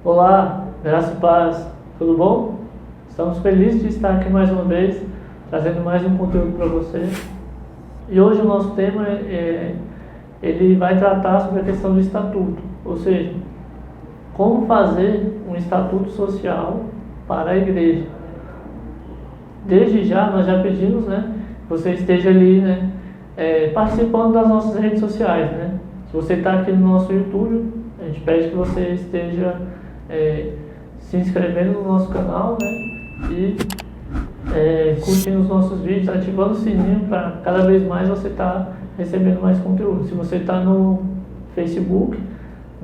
Olá, graça e paz, tudo bom? Estamos felizes de estar aqui mais uma vez, trazendo mais um conteúdo para você. E hoje o nosso tema ele vai tratar sobre a questão do estatuto, ou seja, como fazer um estatuto social para a igreja. Desde já, nós já pedimos, que você esteja ali, participando das nossas redes sociais, Se você está aqui no nosso YouTube, a gente pede que você esteja se inscrevendo no nosso canal, e curtindo os nossos vídeos, ativando o sininho para cada vez mais você estar recebendo mais conteúdo. Se você está no Facebook,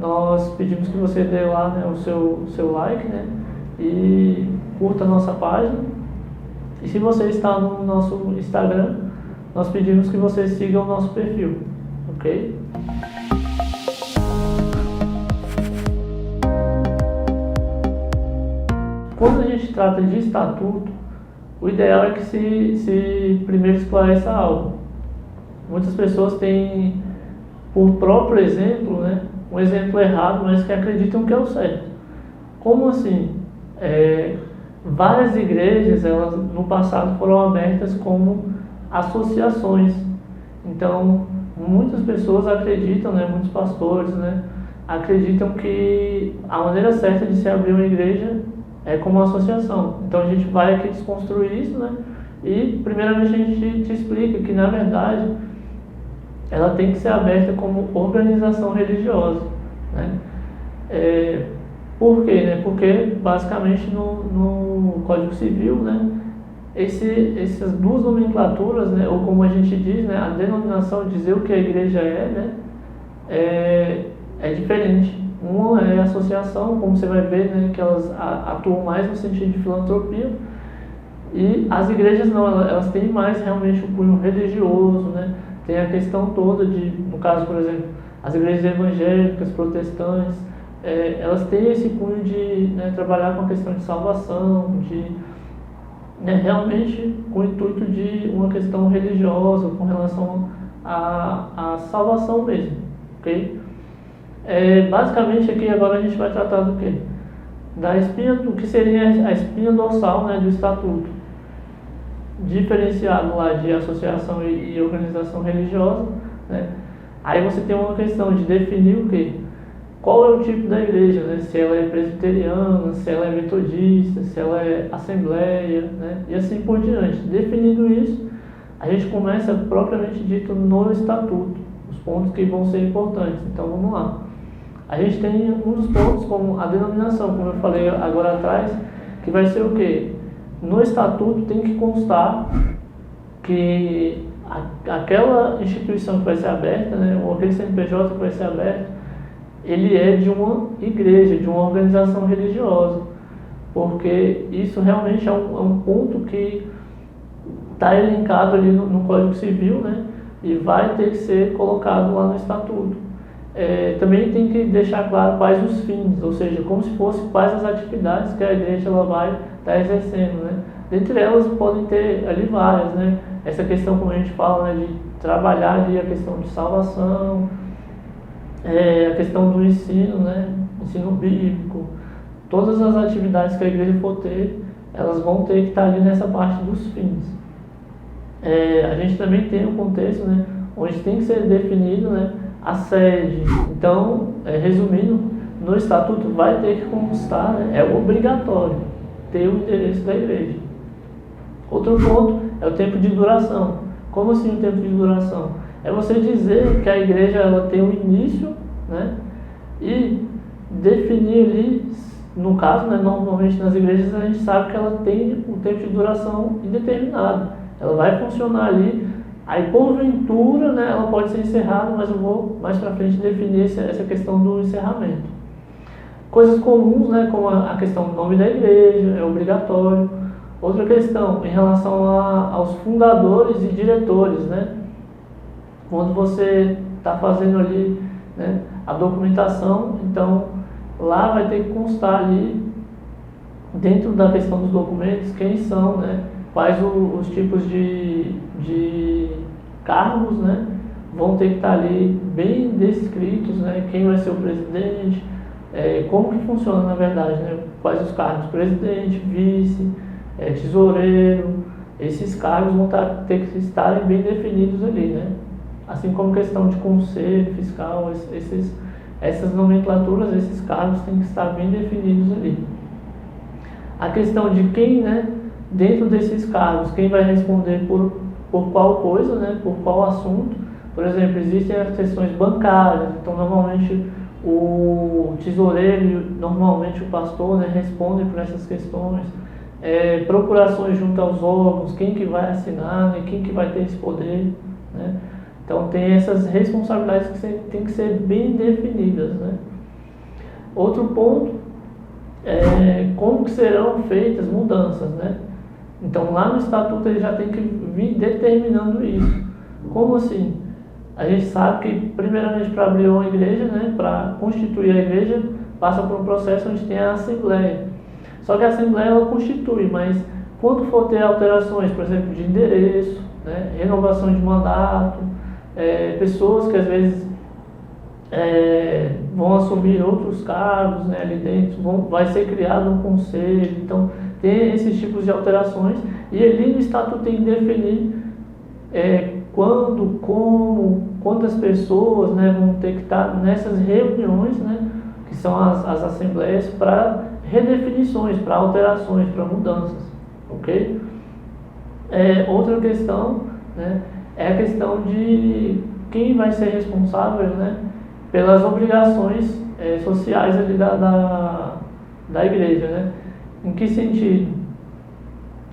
nós pedimos que você dê lá o seu like, e curta a nossa página. E se você está no nosso Instagram, nós pedimos que você siga o nosso perfil, ok? Quando a gente trata de estatuto, o ideal é que se primeiro esclareça algo. Muitas pessoas têm, por próprio exemplo, um exemplo errado, mas que acreditam que é o certo. Como assim? Várias igrejas, elas no passado foram abertas como associações. Então, muitas pessoas acreditam, muitos pastores, acreditam que a maneira certa de se abrir uma igreja é como uma associação. Então a gente vai aqui desconstruir isso, e primeiramente a gente te explica que na verdade ela tem que ser aberta como organização religiosa, Por quê? Porque basicamente no Código Civil, essas duas nomenclaturas, ou como a gente diz, a denominação, dizer o que a igreja é diferente. Uma é associação, como você vai ver, que elas atuam mais no sentido de filantropia, e as igrejas não, elas têm mais realmente um cunho religioso, Tem a questão toda de, no caso, por exemplo, as igrejas evangélicas, protestantes, elas têm esse cunho de trabalhar com a questão de salvação, de realmente com o intuito de uma questão religiosa, com relação à salvação mesmo, ok? Basicamente aqui agora a gente vai tratar do quê? Da espinha, do que seria a espinha dorsal do estatuto, diferenciado lá de associação e organização religiosa, Aí você tem uma questão de definir o quê? Qual é o tipo da igreja, Se ela é presbiteriana, se ela é metodista, se ela é assembleia, E assim por diante. Definindo isso, a gente começa propriamente dito no estatuto, os pontos que vão ser importantes. Então vamos lá. A gente tem um dos pontos como a denominação, como eu falei agora atrás, que vai ser o quê? No estatuto tem que constar que aquela instituição que vai ser aberta, ou aquele CNPJ que vai ser aberto, ele é de uma igreja, de uma organização religiosa, porque isso realmente é um ponto que está elencado ali no Código Civil, e vai ter que ser colocado lá no estatuto. Também tem que deixar claro quais os fins, ou seja, como se fosse quais as atividades que a igreja ela vai estar exercendo, Dentre elas podem ter ali várias, Essa questão, como a gente fala, de trabalhar ali a questão de salvação, a questão do ensino, ensino bíblico, todas as atividades que a igreja for ter, elas vão ter que estar ali nessa parte dos fins. A gente também tem um contexto, onde tem que ser definido, a sede. Então, resumindo, no estatuto vai ter que constar, é obrigatório ter o endereço da igreja. Outro ponto é o tempo de duração. Como assim o tempo de duração? É você dizer que a igreja ela tem um início, e definir ali, no caso, normalmente nas igrejas a gente sabe que ela tem um tempo de duração indeterminado. Ela vai funcionar ali, aí porventura, ela pode ser encerrada, mas eu vou mais para frente definir essa questão do encerramento. Coisas comuns, como a questão do nome da igreja, é obrigatório. Outra questão, em relação aos fundadores e diretores, Quando você está fazendo ali, a documentação, então lá vai ter que constar ali, dentro da questão dos documentos, quem são, quais os tipos de cargos, vão ter que estar ali bem descritos, quem vai ser o presidente, Como que funciona na verdade, né? Quais os cargos? Presidente, vice, tesoureiro, esses cargos vão ter que estarem bem definidos ali, né? Assim como questão de conselho fiscal, essas nomenclaturas, esses cargos têm que estar bem definidos ali. A questão de quem, né, dentro desses cargos, quem vai responder por qual coisa, né, por qual assunto. Por exemplo, existem as questões bancárias, então normalmente o tesoureiro e normalmente o pastor, né, respondem por essas questões. Procurações junto aos órgãos, quem que vai assinar, né, quem que vai ter esse poder, né? Então tem essas responsabilidades que têm que ser bem definidas, né? Outro ponto é como que serão feitas mudanças, né? Então lá no estatuto ele já tem que vir determinando isso. Como assim? A gente sabe que primeiramente para abrir uma igreja, né, para constituir a igreja, passa por um processo onde tem a assembleia. Só que a assembleia ela constitui, mas quando for ter alterações, por exemplo, de endereço, né, renovação de mandato, pessoas que às vezes vão assumir outros cargos, né, ali dentro, vai ser criado um conselho, então tem esses tipos de alterações e ali no estatuto tem que definir quando, como, quantas pessoas, né, vão ter que estar nessas reuniões, né, que são as assembleias, para redefinições, para alterações, para mudanças, ok? Outra questão, né, é a questão de quem vai ser responsável, né, pelas obrigações sociais ali da igreja, né? Em que sentido?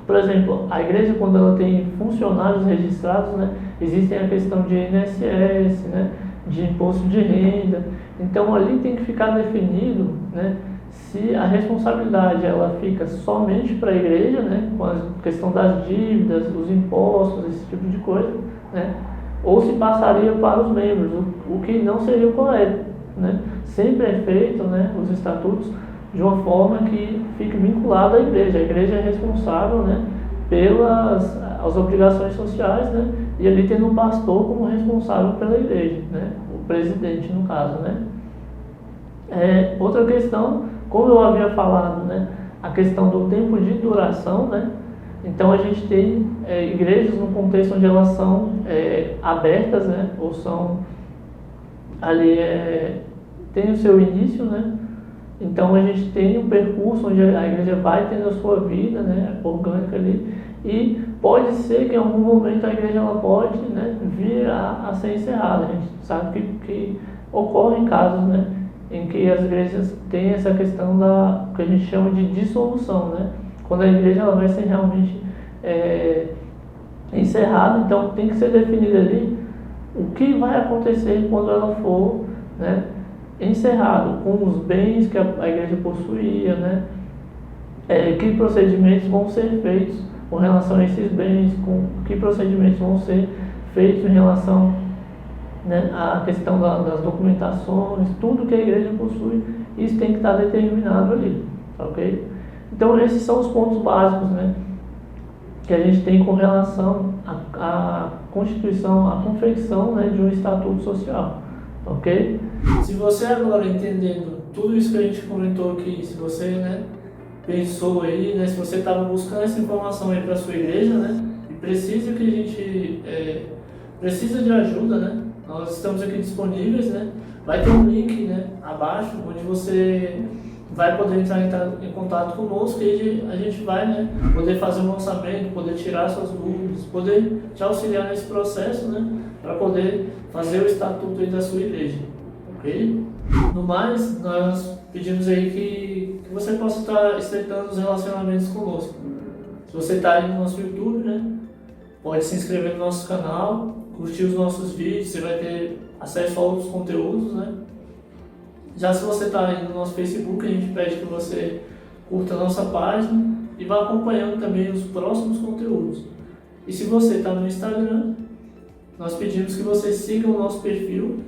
Por exemplo, a igreja, quando ela tem funcionários registrados, né, existem a questão de INSS, né, de imposto de renda. Então ali tem que ficar definido, né, se a responsabilidade ela fica somente para a igreja, né, com a questão das dívidas, os impostos, esse tipo de coisa, né, ou se passaria para os membros, o que não seria o correto, né. Sempre é feito, né, os estatutos de uma forma que fique vinculada à igreja. A igreja é responsável, né, pelas as obrigações sociais, né, e ali tendo o pastor como responsável pela igreja, né, o presidente no caso, né. Outra questão, como eu havia falado, né, a questão do tempo de duração, né, então a gente tem igrejas no contexto onde elas são abertas, né, ou são ali tem o seu início, né. Então a gente tem um percurso onde a igreja vai tendo a sua vida, né, orgânica ali, e pode ser que em algum momento a igreja ela pode, né, vir a ser encerrada. A gente sabe que ocorrem casos, né, em que as igrejas têm essa questão que a gente chama de dissolução, né, quando a igreja ela vai ser realmente encerrada. Então tem que ser definido ali o que vai acontecer quando ela for, né, encerrado, com os bens que a igreja possuía, né? Que procedimentos vão ser feitos com relação a esses bens, que procedimentos vão ser feitos em relação, né, à questão das documentações, tudo que a igreja possui, isso tem que estar determinado ali, ok? Então esses são os pontos básicos, né, que a gente tem com relação à constituição, à confecção, né, de um estatuto social. Ok? Se você agora entendendo tudo isso que a gente comentou aqui, se você, né, pensou aí, né, se você estava buscando essa informação aí para sua igreja, né, e precisa que a gente precisa de ajuda, né, nós estamos aqui disponíveis, né, vai ter um link, né, abaixo, onde você vai poder entrar em contato conosco e a gente vai, né, poder fazer um orçamento, poder tirar suas dúvidas, poder te auxiliar nesse processo, né, para poder fazer o estatuto aí da sua igreja, ok? No mais, nós pedimos aí que você possa estar estreitando os relacionamentos conosco. Se você está aí no nosso YouTube, né, pode se inscrever no nosso canal, curtir os nossos vídeos, você vai ter acesso a outros conteúdos, né? Já se você está aí no nosso Facebook, a gente pede que você curta a nossa página e vá acompanhando também os próximos conteúdos. E se você está no Instagram, nós pedimos que você siga o nosso perfil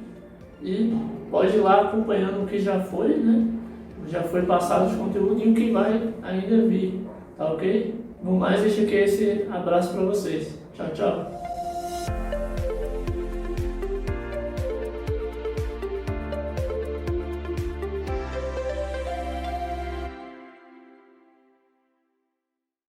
e pode ir lá acompanhando o que já foi, né? Já foi passado de conteúdo e o que vai ainda vir, tá ok? No mais, deixo aqui esse abraço para vocês. Tchau, tchau.